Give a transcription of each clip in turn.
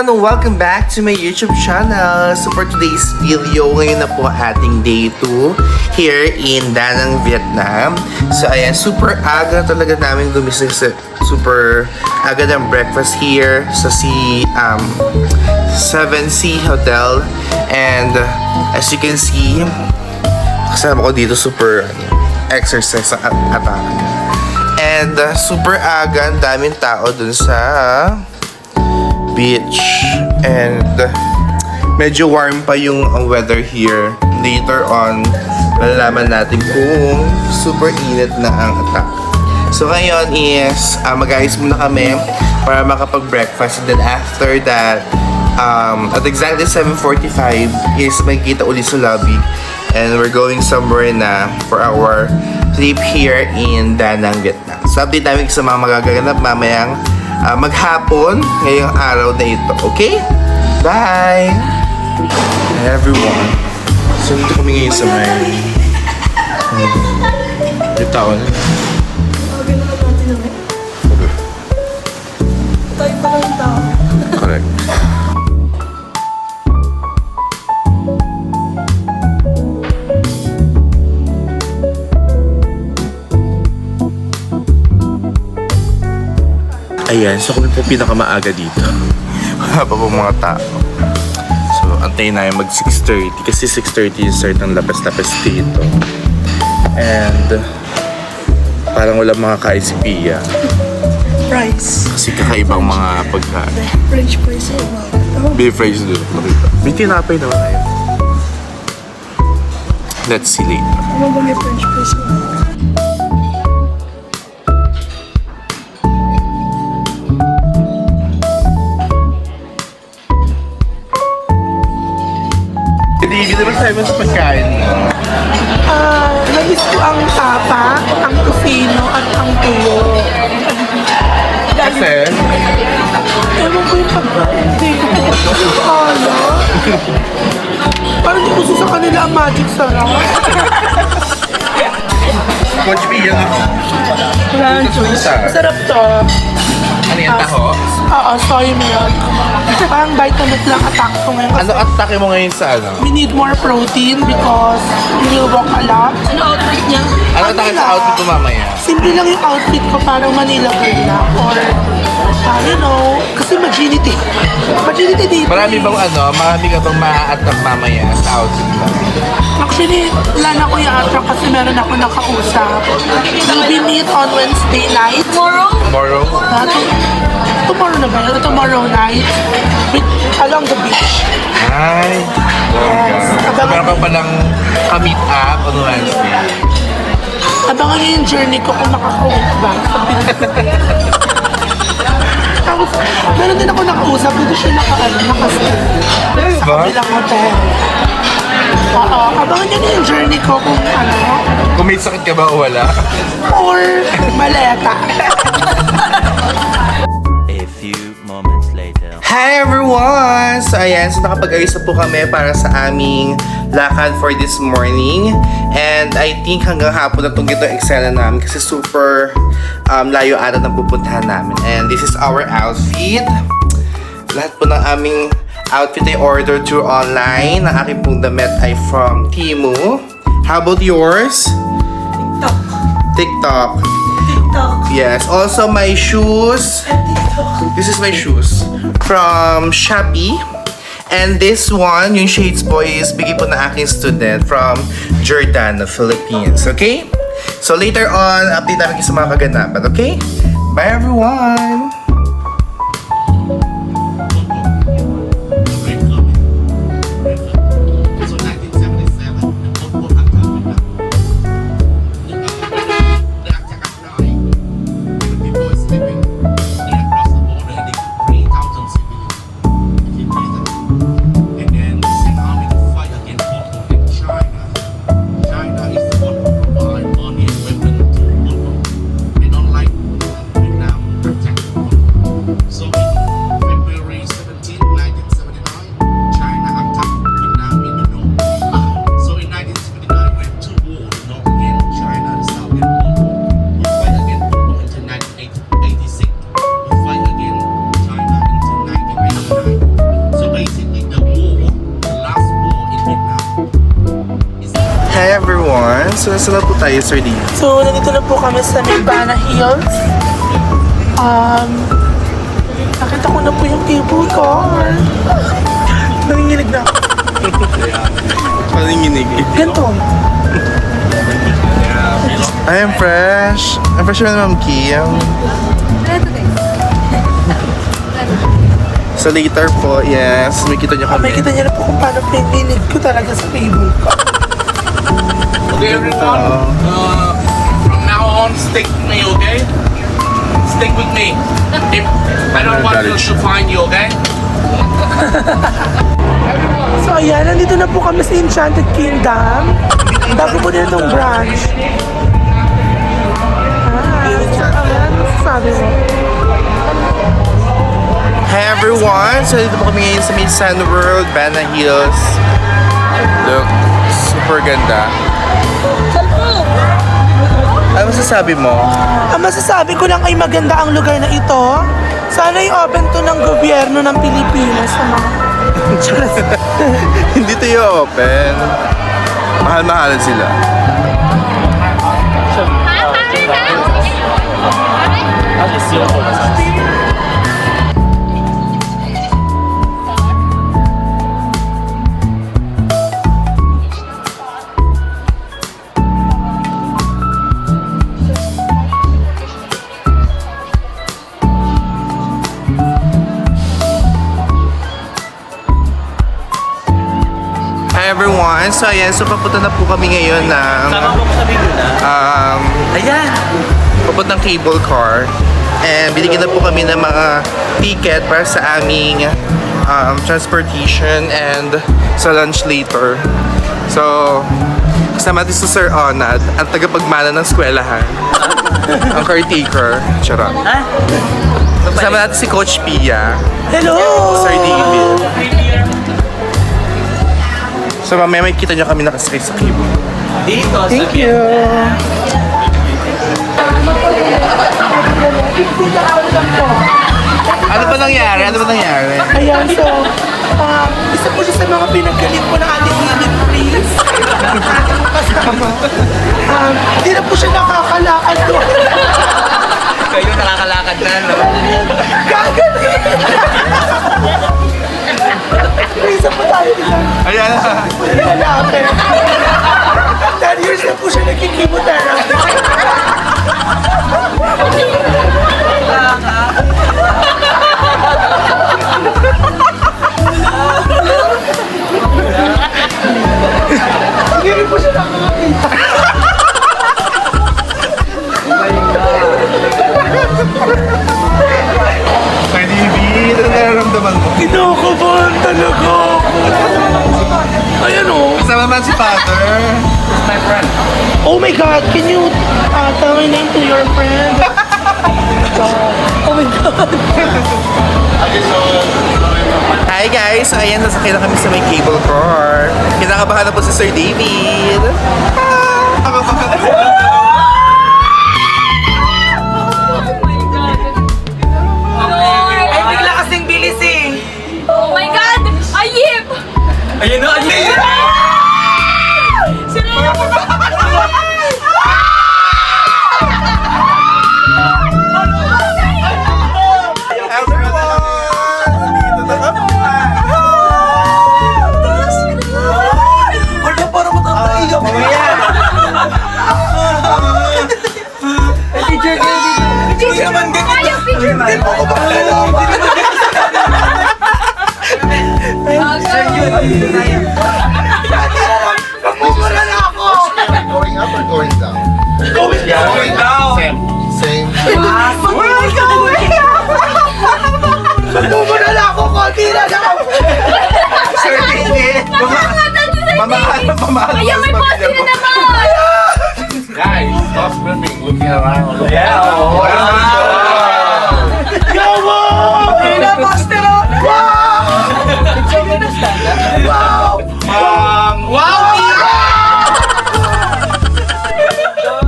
everyone! Welcome back to my YouTube channel. So for today's video, ngayon na po ating day 2 here in Da Nang, Vietnam. So ayan, super aga talaga namin gumising sa super aga ng breakfast here sa 7C Hotel. And as you can see, kasama ko dito super exercise ang atake. And super aga, ang daming tao dun sa beach. And medyo warm pa yung weather here. Later on, malalaman natin kung super init na ang attack. So ngayon is mag-ayos muna kami para makapag-breakfast. And then after that, at exactly 7:45 is magkita ulit sa lobby. And we're going somewhere na for our trip here in Da Nang, Vietnam. So update namin sa mga magaganap mamayang maghapon ngayong araw na ito. Okay? Bye! Hi everyone. So dito kami ngayon sa may yung tao na. Tayo pa lang tao. Correct. Ayan, so kami po pinakamaaga dito. Wala pa po mga tao. So, antayin na yung mag 6:30 kasi 6:30 yung start ng lapis-lapis dito. And parang walang mga kain si Pia. Fries. Kasi kakaibang mga pagkain. French fries. Beef fries doon. May tinapay naman na yun. Let's see later. Ano ba may French fries? Hindi naman tayo sa pagkain. Nagis ko ang tapa, ang tocino, at ang tuyo. Kasi? Ewan ko yung pagkain. Ano? Parang di uso sa kanila ang magic sarap. Coach Pia ako. Wala nang choice. Sarap to. Ano yung taho? Oo, soy milk. Parang vitamin lang attack ko ngayon. Ano atake mo ngayon sa ano? We need more protein because we will walk a lot. Ano outfit niya? Ano atake sa outfit mo mamaya? Simple lang yung outfit ko, parang Manila girl lang. Or, you know, kasi majinity. Majinity dito. Marami ka bang ma-attract mamaya sa outfit mo? Actually, wala na ko yung attract kasi meron ako nakausap. We meet on Wednesday night. Tomorrow? Tomorrow na ba yun? Tomorrow night. Along the beach. Ay, Yes. meron ka palang ka-meet up on Wednesday. Abangan niyo yung journey ko kung makakauwi ko ba. Tapos, meron din ako nakausap. Dito siya nakastay. Sa Ba? kabilang hotel. Oo, abangan niyo yung journey ko kung ano. Kung may sakit ka ba o wala? Or maleta. A few moments later. Hi everyone! So ayan, so nakapag-ayos na po kami para sa aming lakad for this morning. And I think hanggang hapon na itong gito eksena namin kasi super layo ata ng pupuntahan namin. And this is our outfit. Lahat po ng aming outfit ay order through online. Ang aking pong damit ay from Temu. How about yours? TikTok. Yes. Also my shoes. This is my shoes from Shopee. And this one, yung shades po is bigay po na aking student from Giordano, Philippines. Okay? So later on, update namin kayo sa mga kaganapan. Okay? Bye everyone! So, saan na po tayo, Sir D? So, nandito na po kami sa Maybana Hills. Nakita ko na po yung cable car. Nanginginig na ako. Palinginig. Ganito. I am fresh. I'm fresh naman, Ma'am Kim. So later po, yes, may kita niyo kami. May kita niyo na po kung paano pinginig ko talaga sa cable car. Okay, everyone. From now on, stick with me, okay? Stick with me. If I don't want you to find you, okay? So ayan, nandito na po kami sa Enchanted Kingdom. Bago po din itong branch. Ayan, sabi mo. Hi everyone! So dito po kami ngayon sa May Sun World, Bana Hills. Look, super ganda. Ano masasabi mo? Ang masasabi ko lang ay maganda ang lugar na ito. Sana i-open to ng gobyerno ng Pilipinas sa mga... Hindi tayo open. Mahal-mahalan sila. Hi everyone! So ayan, so papunta na po kami ngayon ng Ayan! papuntang cable car. And binigyan na po kami ng mga ticket para sa aming transportation and sa lunch later. So, kasama natin si Sir Onad, ang tagapagmana ng eskwelahan. Ang caretaker. Charot. Ha? Kasama natin si Coach Pia, Hello! Sir David. So mamaya may kita nyo kami nakasakay sa cable. Dito, Thank you! Ano ba nangyari? Ano ba nangyari? Ayan, so, isa po siya sa mga pinagaling po ng ating David Please. Kasama. Hindi na po siya nakakalakad doon. kayo nakakalakad na, no? Gagaling! May isa pa tayo isang Ayan na. hanapin. 10 years na po siya nagkikimotherapy. Hindi rin po siya nakakakita. Sir David, ano nararamdaman mo? Kinakabahan talaga ako. Ayan o. Kasama man si Father. My friend. Oh my God, can you tell my name to your friend? Oh my God. Hi guys! So ayan, nasakay na kami sa may cable car. Kinakabahan na po si Sir David. Ay, bigla kasing bilis eh. Oh my God! Ayip! Ayun na, ayun! Wala, parang matataiyak. Picture naman ganyan. Ayaw, picture Hindi po ako makalalaman. Nagmumura na ako. Going up or going down? Going down. Same. Oh my God! Nagmumura na ako. Konti na lang. Sir David! Mamahal Ayaw, may bossy na naman! Guys, stop swimming, looking around. Yawa! Master! Wow! Wow!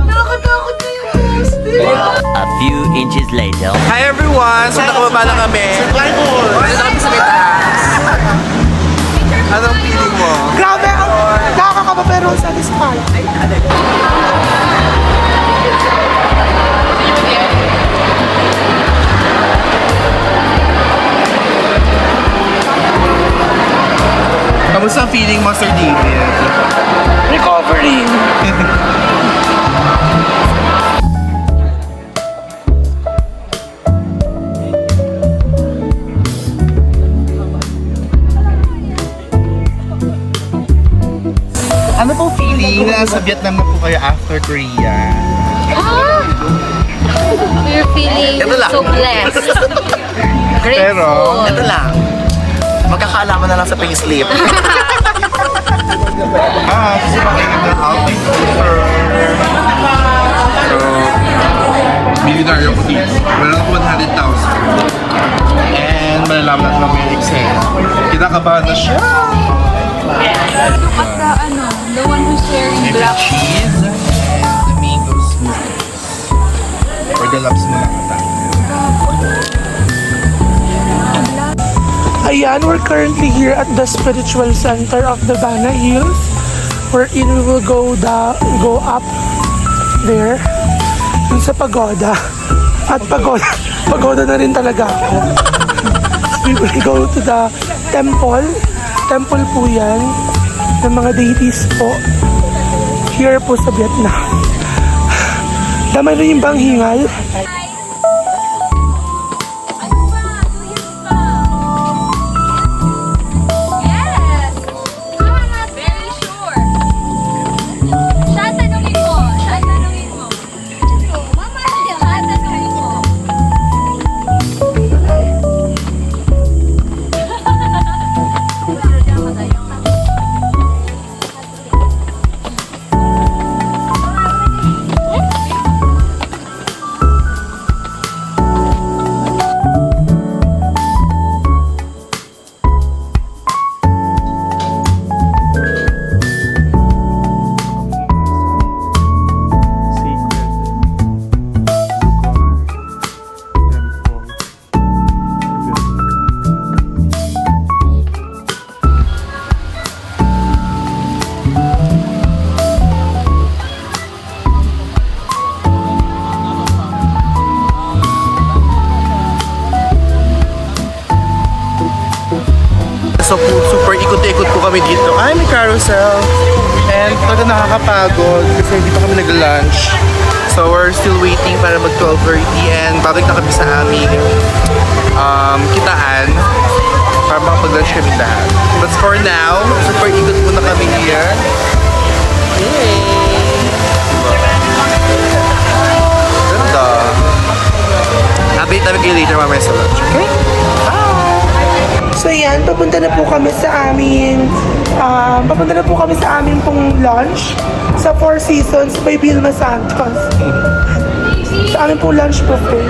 Nakakatakot na yung master. A few inches later. Hi everyone! So nakababa na kami. Survival! Dito kami sa may taas. Anong feeling mo? Grabe, ang nakakababa pa pero satisfied. Kamusta ang feeling mo, Sir David? Recovering. Ano po feeling na sa Vietnam na po kayo after Korea? We're feeling Ito lang. so blessed. Grateful. Pero, Ito lang. Magkakaalaman na lang sa payslip. kasi makikita na outing tour. So, millionaire ako dito. Meron ako 100,000. And malalaman natin ang may eksena. Kinakabahan na siya. At the one who's sharing black. Cheese, the mango smoothies. Or the labs mo lang ata. Ayan, we're currently here at the spiritual center of the Bana Hills, wherein we will go up there dun sa pagoda. At pagoda na rin talaga ako. We will go to the temple. Temple po yan ng mga deities po here po sa Vietnam. Damay rin yung bang hingal. Yes! I'm not very sure. Siya tanungin mo. Siya tanungin mo. Mama, siya tanungin mo. So, super ikot-ikot po kami dito. Ay, may carousel. And talaga nakakapagod kasi hindi pa kami nag-lunch. So, we're still waiting para mag 12:30 and babalik na kami sa aming kitaan para makapag-lunch kami lahat. But for now, super ikot muna kami here. Yay! Ganda. Update namin kayo later mamaya sa lunch, okay? So yan, papunta na po kami sa aming pong lunch sa Four Seasons by Vilma Santos. Sa aming pong lunch buffet.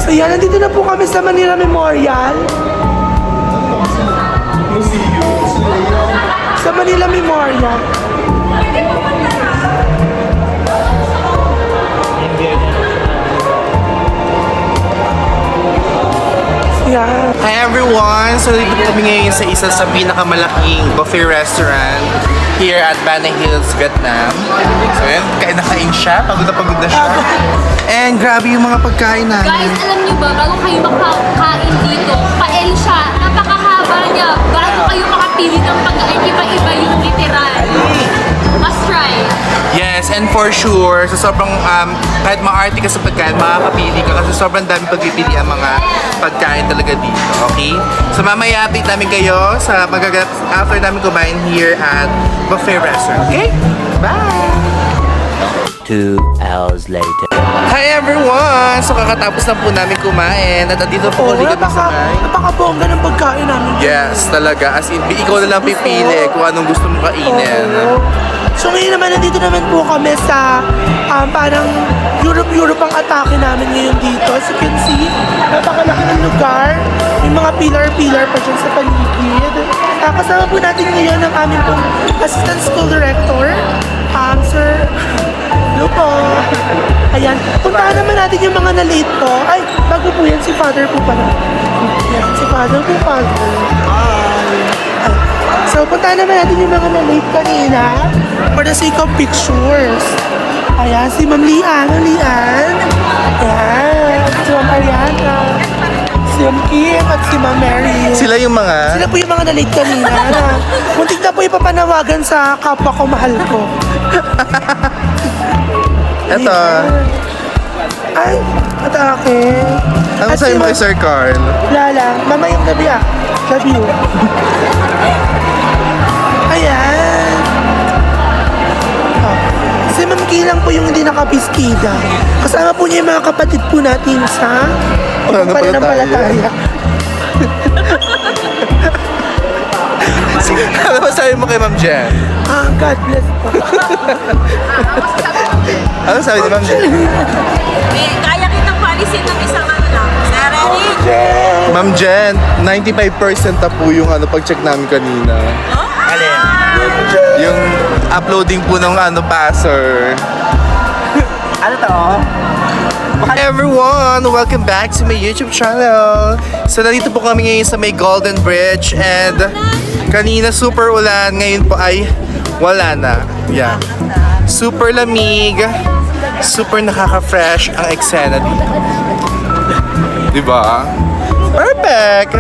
So yan, nandito na po kami sa Manila Memorial. Sa Manila Memorial. Yeah. Hi everyone! So dito po kami ngayon sa isa sa pinakamalaking buffet restaurant here at Bana Hills, Vietnam. So yun, kain na kain siya, pagod na siya. And grabe yung mga pagkain namin. Guys, alam niyo ba, bago kayo makakain dito, pael siya, napakahaba niya. Bago kayo makapili ng pagkain, iba-iba yung literal. Must try. Yes, and for sure, sa sobrang, kahit maarte ka sa pagkain, makakapili ka kasi sobrang dami pagpipili ang mga pagkain talaga dito, okay? So mamaya update namin kayo sa magaganap after namin kumain here at buffet restaurant, okay? Bye! 2 hours later. Hi everyone! So kakatapos na po namin kumain at dito po ulit kami sa may. Napakabongga ng pagkain namin. Yes, talaga. As in, ikaw na lang pipili kung anong gusto mong kainin. Oo. So ngayon naman, nandito naman po kami sa parang Europe ang atake namin ngayon dito. As you can see, napakalaki ng lugar. May mga pillar pa dyan sa paligid. Kasama po natin ngayon ang aming pong Assistant School Director, Sir Lupo. Ayan, puntahan naman natin yung mga na-late po. Ay, bago po yan, si Father po pala. Yan, si Father po, Father. Hi! So, punta naman natin yung mga na-late kanina for the sake of pictures. Ayan, si Ma'am Lian. Ma'am Lian. Ayan, si Ma'am Ariana. Si Ma'am Kim at si Ma'am Mary. Sila yung mga... Sila po yung mga na-late kanina na muntik na po ipapanawagan sa kapwa ko, mahal ko. Eto. Ay, atake. Ano At sa'yo si mo kay Ma'am Sir Carl? Lala, mamayang gabi ah. Love you. Ayan. Oh. Si Ma'am Kay lang po yung hindi nakapistida. Kasama po niya yung mga kapatid po natin sa pananampalataya. Ano ba sabi mo kay Ma'am Jen? Ah, God bless po. Ano sabi ni Ma'am Jen? Kaya kitang palisin ng isang ano lang. Sarili. Ma'am Jen, 95% na po yung pag-check namin kanina. Yung uploading po ng passer. Ano to? Hi everyone! Welcome back to my YouTube channel! So nandito po kami ngayon sa may Golden Bridge and kanina super ulan, ngayon po ay wala na. Yeah. Super lamig, super nakaka-fresh ang eksena dito. Diba? Perfect!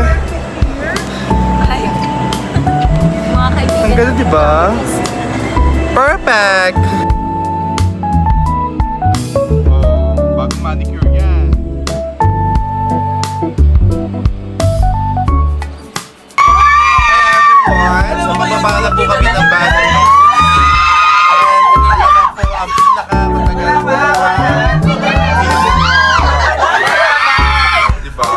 Mga kaibigan. Ang ganda diba? Perfect! Bagong manicure yan. Hi everyone! So mababa na po kami ng banner. And ito naman po ang pinakamatagal po diba?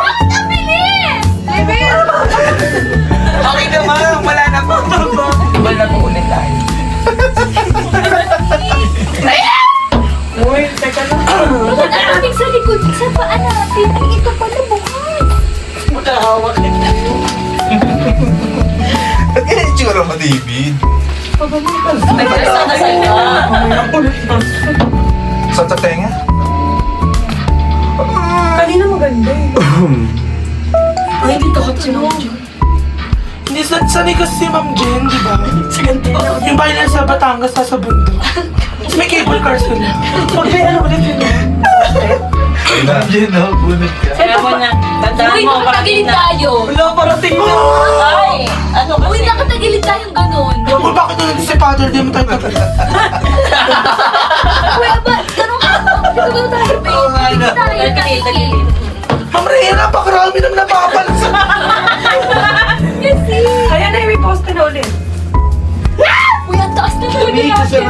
Okay naman, wala na po. Wala po ulit tayo. Uy, teka lang. Huwag natin sa likod. Isa pa natin. Ito pala bukas. Magkahawak na tayo. Ba't kaya yung tsura mo, David? May basta na sa'yo. Sa tatenga? Kanina maganda eh. Ay, dito ka tinawag. Hindi, sanay kasi si Ma'am Jen, di ba? Yung bahay na sa Batangas, nasa bundok. Tapos may cable car sila. Pag may ano ulit yun. Kaya mo na, tandaan Uy, mo, nakatagilid tayo. Wala, parating mo! Ay, ano Uy, kasi? nakatagilid tayong ganun. Uy, bakit na natin si Father, di mo tayo tagal? Uy, aba, ganun ka. Dito tayo, babe. Dito tayo, tagilid. Ma'am Rhea, napakarami naman napapansin. Kasi. Kaya na i-repost na ulit. Uy, ang taas na talaga natin.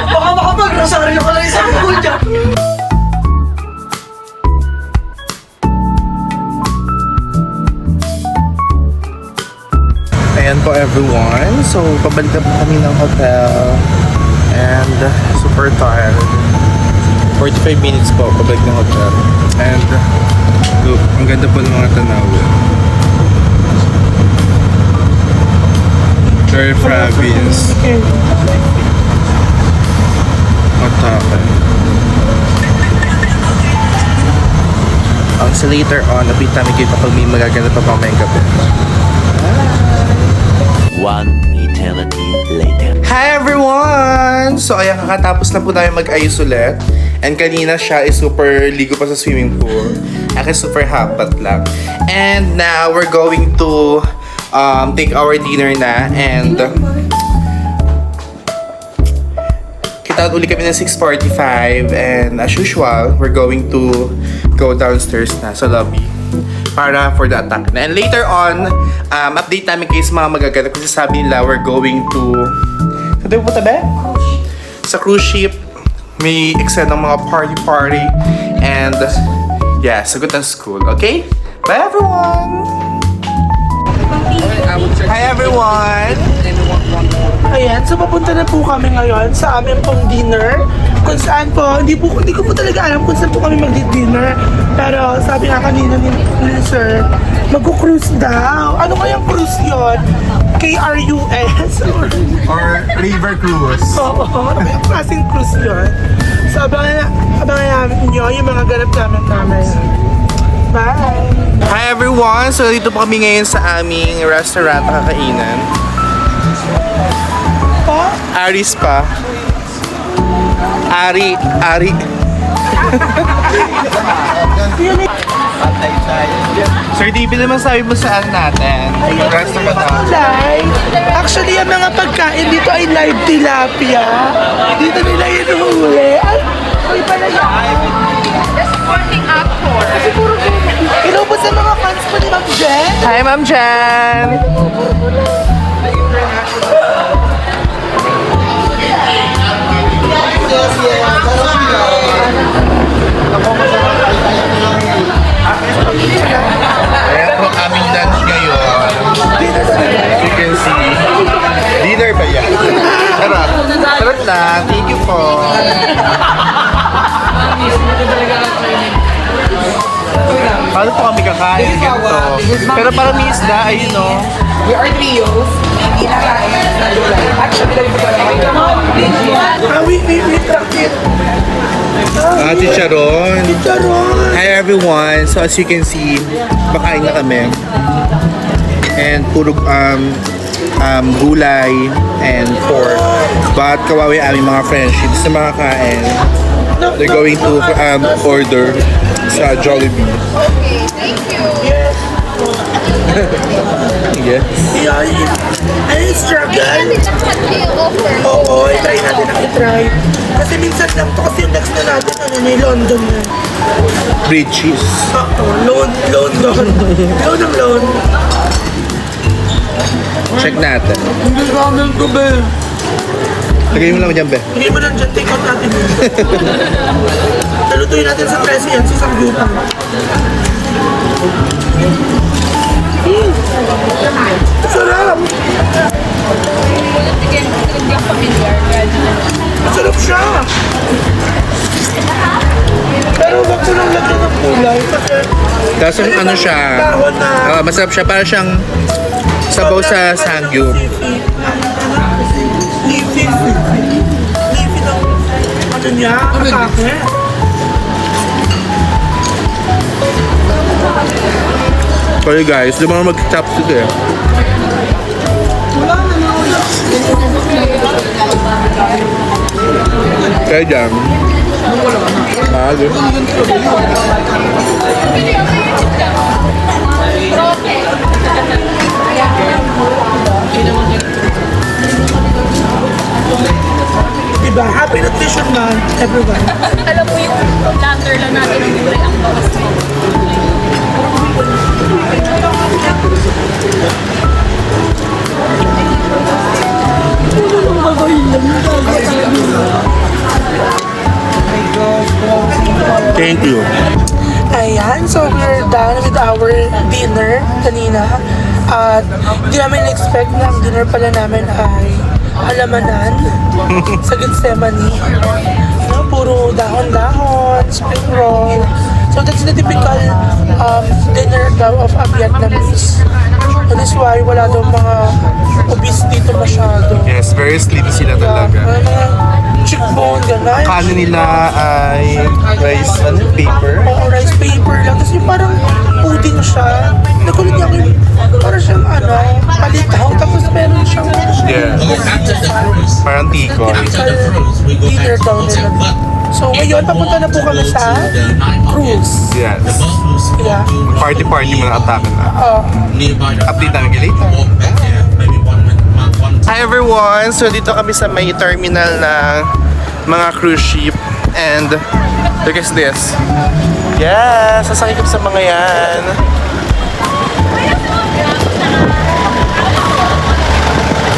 Baka makapag-rosaryo ka lang isang buwan dyan. Ayan po everyone. So, pabalik na po kami ng hotel. And super tired. 45 minutes po, pabalik ng hotel. And look, ang ganda po ng mga tanawin. Very province. Otake. Ang sa later on, update namin kayo kapag may magaganap pa pamayang gabi. One eternity later. Hi everyone! So ayan, kakatapos na po tayo mag-ayos ulit. And kanina siya is super ligo pa sa swimming pool. Akin super hapat lang. And now we're going to take our dinner na. And kita uli kami ng 6:45. And as usual, we're going to go downstairs na sa lobby para for the attack na. And later on, update namin kayo sa mga magaganap kasi sabi nila we're going to tayo po tabi? Sa cruise ship, may extend ng mga party and yeah, sagot ng school, okay? Bye everyone! Hi everyone! Ayan, so papunta na po kami ngayon sa aming pong dinner. Kung saan po, hindi ko po talaga alam kung saan po kami mag-dinner. Pero sabi nga kanina ni Sir, mag-cruise daw. Ano kayang cruise yun? KRUS? Or river cruise. Oo, ano yung klaseng cruise yun? So abangan namin nyo yung mga ganap namin. Bye! Hi everyone! So dito po kami ngayon sa aming restaurant na kakainan. Aris pa. Ari. Sir DB naman sabi mo saan natin? Yung restaurant natin. Live. Actually, ang mga pagkain dito ay live tilapia. Dito nila inuhuli. Ay pala yan. Hello po sa mga fans po ni Ma'am Jen. Hi Ma'am Jen! Ayan po aming lunch ngayon. As you can see. Dinner ba yan? Sarap. Sarap na. Thank you po. Paano po kami kakain ganito? Pero parang may isda, ayun o. We are trios. Hindi na kain. Actually, dahil ko lang. We track it. Ate Sharon. Charon. Hi everyone. So as you can see, makain na kami. And puro gulay and pork. But kawawi aming mga friendships na makakain. They're going to order sa Jollibee. Okay, thank you. Yes. Ay, struggle. Natin ang hati yung offer. Oo, try natin ang i-try. Kasi minsan lang to kasi yung next na natin, may London na. Three cheese. Loan. Loan ng loan. Check natin. Hindi namin ko, be. Lagay mo lang dyan, be. Hindi mo lang dyan, take out natin yun. Nalutuin natin sa 13 yan, sa Samgyupang. Sarap! Masarap siya! Pero wag ko lang lagyan ng kulay kasi Tapos ano siya, dahon na masarap siya. Para siyang sabaw sa sangyup. Leafy ng ano niya, atake. Sorry guys, di mo mag-chopstick eh. Kaya dyan. Mahal eh. Diba? Happy Nutrition Month, everyone. Alam mo yung lander lang natin ang gulay ang bawas mo. Thank you. Ayan, so we're done with our dinner kanina. At hindi namin expect na ang dinner pala namin ay alamanan sa Gethsemane. No, puro dahon-dahon, spring roll. So that's the typical dinner daw of a Vietnamese. That is why wala daw mga obese dito masyado. Yes, very slim sila talaga. Mga cheekbone, gano'n. Kanin nila ay rice paper. Oo, rice paper lang. Tapos yung parang pudding siya. Nagulat niya ako yung parang siyang palitaw. Tapos meron siyang Yes. Parang tiko. typical dinner daw nila. So ngayon, papunta na po kami sa cruise. Yes. Yeah. Party-party mo na atake na. Update namin kayo later. Hi everyone! So dito kami sa may terminal ng mga cruise ship. And look at this. Yes! Sasakay kami sa mga yan.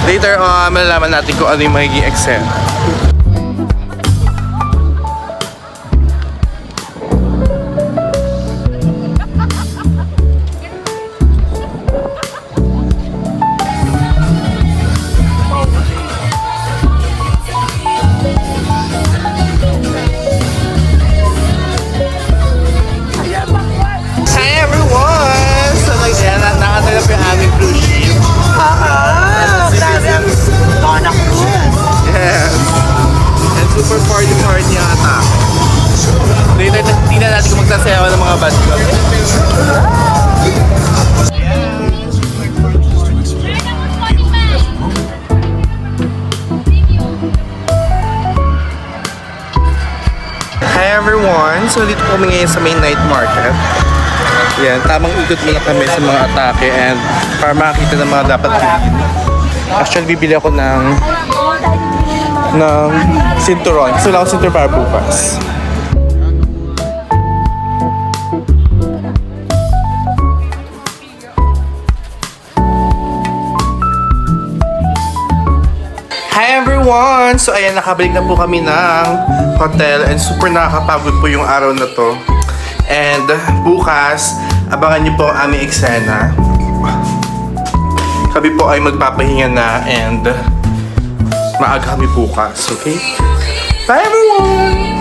Later on, malalaman natin kung ano yung magiging excel. Hi everyone! So nakatanggap yung aming cruise ship. Grabe ang Donna Cruz. Yes. everyone! So dito po kami ngayon sa main night market. Yan, tamang ikot muna kami sa mga atake and para makakita ng mga dapat bilhin. Actually, bibili ako ng sinturon. Kasi wala akong sinturon para bukas. Hi everyone! So ayan, nakabalik na po kami ng hotel and super nakakapagod po yung araw na to. And bukas, abangan niyo po ang aming eksena. Kami po ay magpapahinga na and maaga kami bukas, okay? Bye everyone!